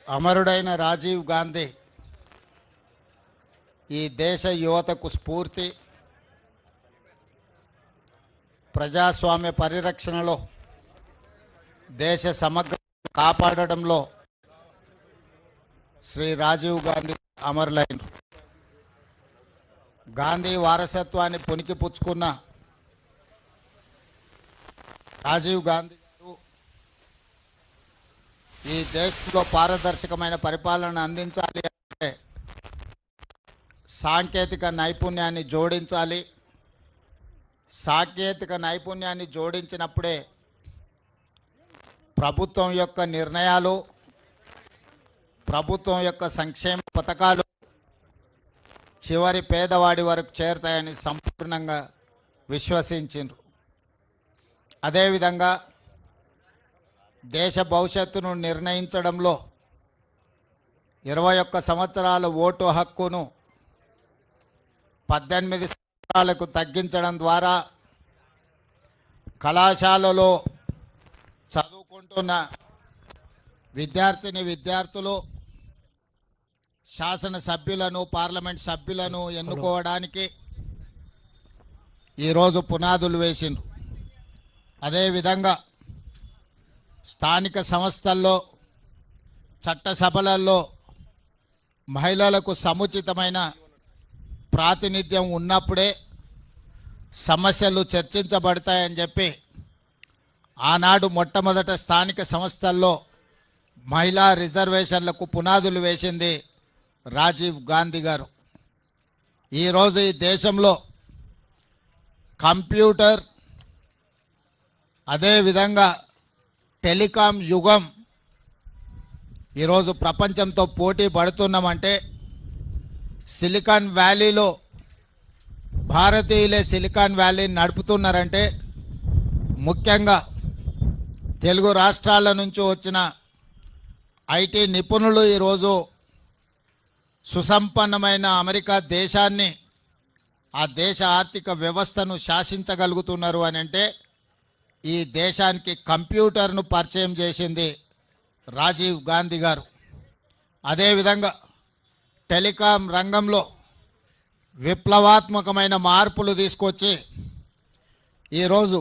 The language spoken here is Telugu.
అమరుడైన రాజీవ్ గాంధీ ఈ దేశ యువతకు స్ఫూర్తి. ప్రజాస్వామ్య పరిరక్షణలో, దేశ సమగ్రతను కాపాడడంలో శ్రీ రాజీవ్ గాంధీ అమరులైన గాంధీ వారసత్వాన్ని పుణికిపుచ్చుకున్న రాజీవ్ గాంధీ గారు ఈ దేశంలో పారదర్శకమైన పరిపాలన అందించాలి అంటే సాంకేతిక నైపుణ్యాన్ని జోడించాలి. సాంకేతిక నైపుణ్యాన్ని జోడించినప్పుడే ప్రభుత్వం యొక్క నిర్ణయాలు, ప్రభుత్వం యొక్క సంక్షేమ పథకాలు చివరి పేదవాడి వరకు చేరుతాయని సంపూర్ణంగా విశ్వసించారు. అదేవిధంగా దేశ భవిష్యత్తును నిర్ణయించడంలో 21 సంవత్సరాల ఓటు హక్కును 18 సంవత్సరాలకు తగ్గించడం ద్వారా కళాశాలలో చదువుకుంటున్న విద్యార్థులు శాసనసభ్యులను, పార్లమెంట్ సభ్యులను ఎన్నుకోవడానికి ఈరోజు పునాదులు వేసిండ్రు. అదేవిధంగా స్థానిక సంస్థల్లో, చట్టసభలలో మహిళలకు సముచితమైన ప్రాతినిధ్యం ఉన్నప్పుడే సమస్యలు చర్చించబడతాయని చెప్పి ఆనాడు మొట్టమొదట స్థానిక సంస్థల్లో మహిళా రిజర్వేషన్లకు పునాదులు వేసింది రాజీవ్ గాంధీ గారు. ఈరోజు ఈ దేశంలో కంప్యూటర్, అదేవిధంగా టెలికాం యుగం ఈరోజు ప్రపంచంతో పోటీ పడుతున్నామంటే సిలికాన్ వ్యాలీలో భారతీయులే సిలికాన్ వ్యాలీని నడుపుతున్నారంటే ముఖ్యంగా తెలుగు రాష్ట్రాల నుంచి వచ్చిన ఐటీ నిపుణులు ఈరోజు సుసంపన్నమైన అమెరికా దేశాన్ని, ఆ దేశ ఆర్థిక వ్యవస్థను శాసించగలుగుతున్నారు అని అంటే ఈ దేశానికి కంప్యూటర్ను పరిచయం చేసింది రాజీవ్ గాంధీ గారు. అదేవిధంగా టెలికాం రంగంలో విప్లవాత్మకమైన మార్పులు తీసుకొచ్చి ఈరోజు